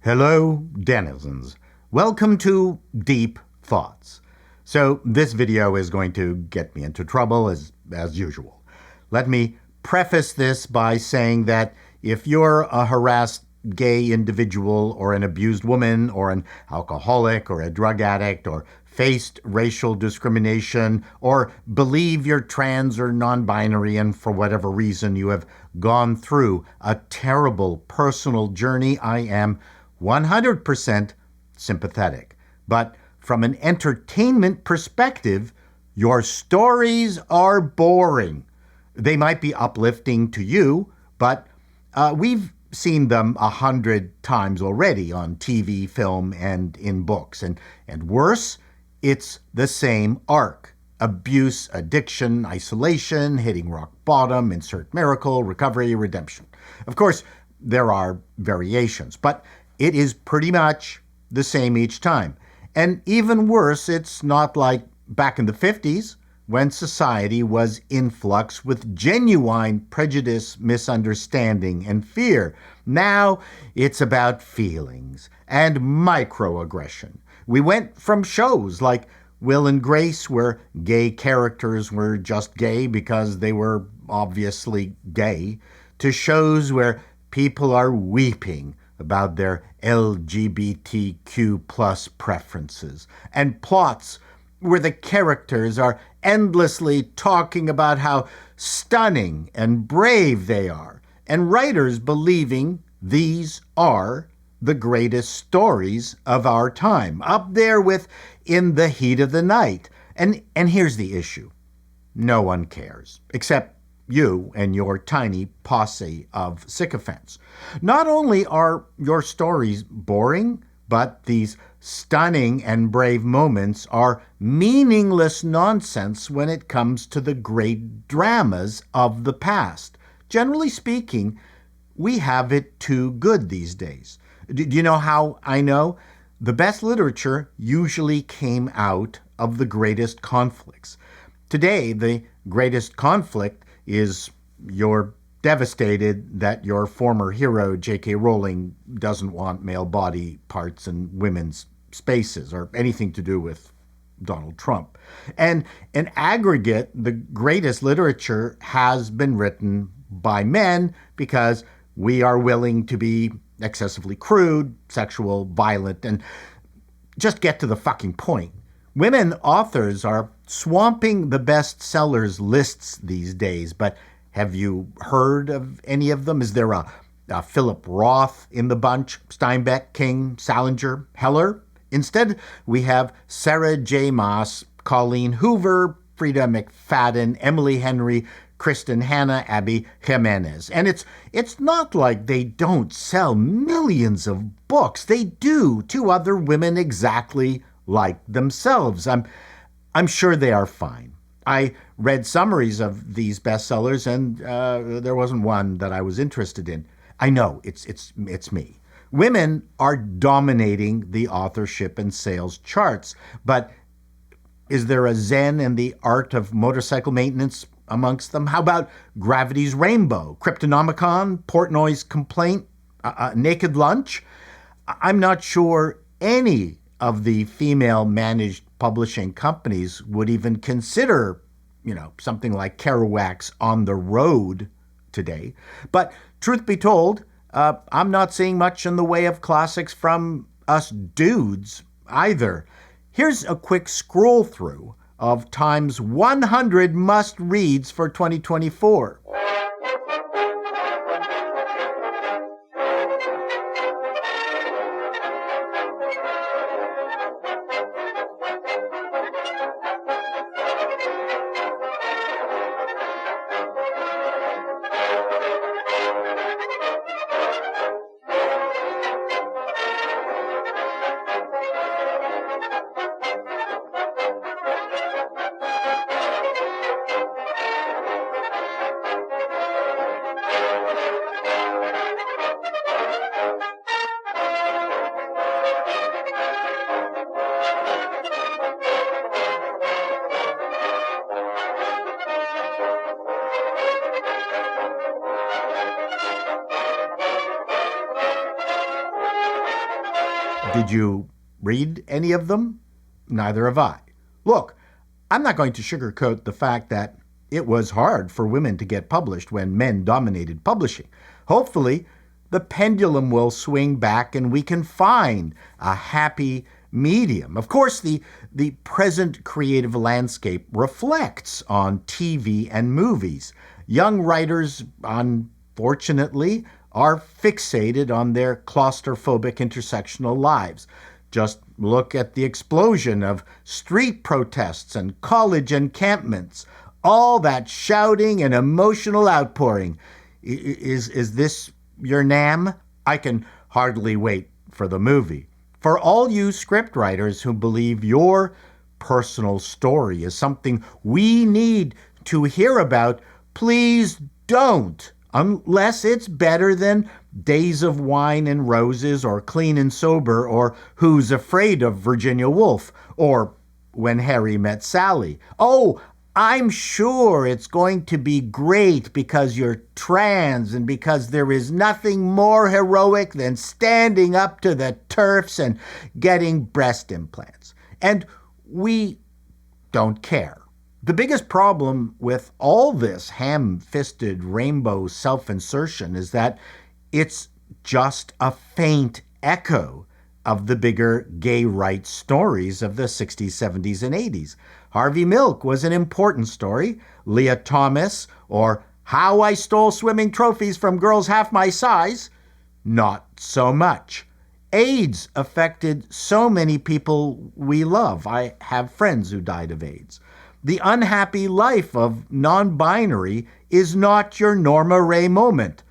Hello, denizens. Welcome to Deep Thoughts. So, this video is going to get me into trouble as usual. Let me preface this by saying that if you're a harassed gay individual or an abused woman or an alcoholic or a drug addict or faced racial discrimination or believe you're trans or non-binary and for whatever reason you have gone through a terrible personal journey, I am 100% sympathetic. But from an entertainment perspective, your stories are boring. They might be uplifting to you, but we've seen them 100 times already on TV, film, and in books. And worse, it's the same arc. Abuse, addiction, isolation, hitting rock bottom, insert miracle, recovery, redemption. Of course, there are variations, but it is pretty much the same each time. And even worse, it's not like back in the 50s when society was in flux with genuine prejudice, misunderstanding, and fear. Now it's about feelings and microaggression. We went from shows like Will and Grace, where gay characters were just gay because they were obviously gay, to shows where people are weeping about their LGBTQ plus preferences, and plots where the characters are endlessly talking about how stunning and brave they are, and writers believing these are the greatest stories of our time, up there with In the Heat of the Night. And here's the issue. No one cares, except you and your tiny posse of sycophants. Not only are your stories boring, but these stunning and brave moments are meaningless nonsense when it comes to the great dramas of the past. Generally speaking, we have it too good these days. Do you know how I know? The best literature usually came out of the greatest conflicts. Today, the greatest conflict is you're devastated that your former hero, J.K. Rowling, doesn't want male body parts in women's spaces or anything to do with Donald Trump. And in aggregate, the greatest literature has been written by men because we are willing to be excessively crude, sexual, violent, and just get to the fucking point. Women authors are swamping the bestsellers lists these days, but have you heard of any of them? Is there a Philip Roth in the bunch? Steinbeck, King, Salinger, Heller? Instead, we have Sarah J. Maas, Colleen Hoover, Frida McFadden, Emily Henry, Kristen Hanna, Abby Jimenez. And it's not like they don't sell millions of books. They do to other women exactly like themselves. I'm sure they are fine. I read summaries of these bestsellers, and there wasn't one that I was interested in. I know, it's me. Women are dominating the authorship and sales charts, but is there a zen in the art of motorcycle maintenance amongst them? How about Gravity's Rainbow, Cryptonomicon, Portnoy's Complaint, Naked Lunch? I'm not sure any of the female-managed publishing companies would even consider, something like Kerouac's On the Road today. But truth be told, I'm not seeing much in the way of classics from us dudes either. Here's a quick scroll through of Time's 100 must-reads for 2024. Did you read any of them? Neither have I. Look, I'm not going to sugarcoat the fact that it was hard for women to get published when men dominated publishing. Hopefully, the pendulum will swing back and we can find a happy medium. Of course, the present creative landscape reflects on TV and movies. Young writers, unfortunately, are fixated on their claustrophobic intersectional lives. Just look at the explosion of street protests and college encampments. All that shouting and emotional outpouring. Is this your NAM? I can hardly wait for the movie. For all you scriptwriters who believe your personal story is something we need to hear about, please don't, unless it's better than Days of Wine and Roses or Clean and Sober or Who's Afraid of Virginia Woolf or When Harry Met Sally. Oh, I'm sure it's going to be great because you're trans and because there is nothing more heroic than standing up to the TERFs and getting breast implants. And we don't care. The biggest problem with all this ham-fisted rainbow self-insertion is that it's just a faint echo of the bigger gay rights stories of the 60s, 70s, and 80s. Harvey Milk was an important story. Leah Thomas, or How I Stole Swimming Trophies from Girls Half My Size, not so much. AIDS affected so many people we love. I have friends who died of AIDS. The unhappy life of non-binary is not your Norma Ray moment.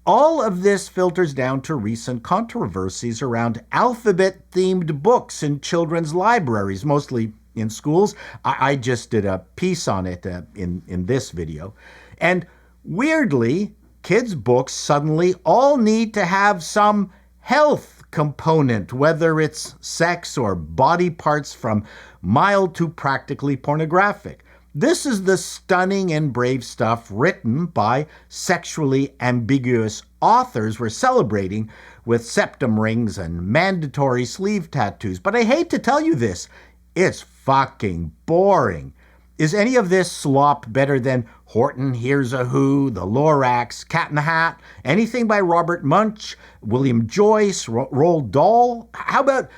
All of this filters down to recent controversies around alphabet-themed books in children's libraries, mostly in schools. I just did a piece on it in this video. And weirdly, kids' books suddenly all need to have some health component, whether it's sex or body parts from mild to practically pornographic. This is the stunning and brave stuff written by sexually ambiguous authors we're celebrating with septum rings and mandatory sleeve tattoos. But I hate to tell you this, it's fucking boring. Is any of this slop better than Horton Hears a Who, The Lorax, Cat in the Hat, anything by Robert Munch, William Joyce, Roald Dahl? How about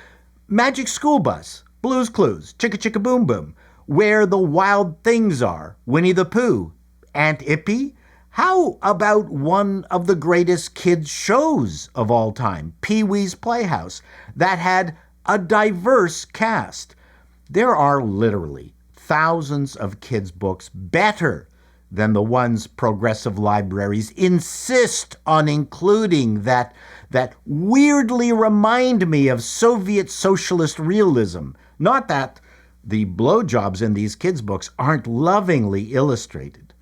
Magic School Bus, Blue's Clues, Chicka Chicka Boom Boom, Where the Wild Things Are, Winnie the Pooh, Aunt Ippy? How about one of the greatest kids' shows of all time, Pee-wee's Playhouse, that had a diverse cast? There are literally thousands of kids' books better than the ones progressive libraries insist on including that weirdly remind me of Soviet socialist realism. Not that the blowjobs in these kids' books aren't lovingly illustrated.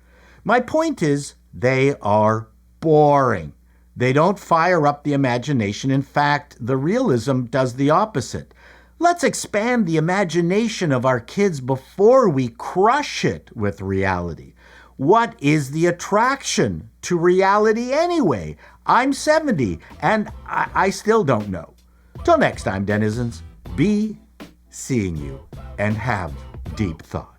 My point is, they are boring. They don't fire up the imagination. In fact, the realism does the opposite. Let's expand the imagination of our kids before we crush it with reality. What is the attraction to reality anyway? I'm 70, and I still don't know. Till next time, denizens, be seeing you and have deep thoughts.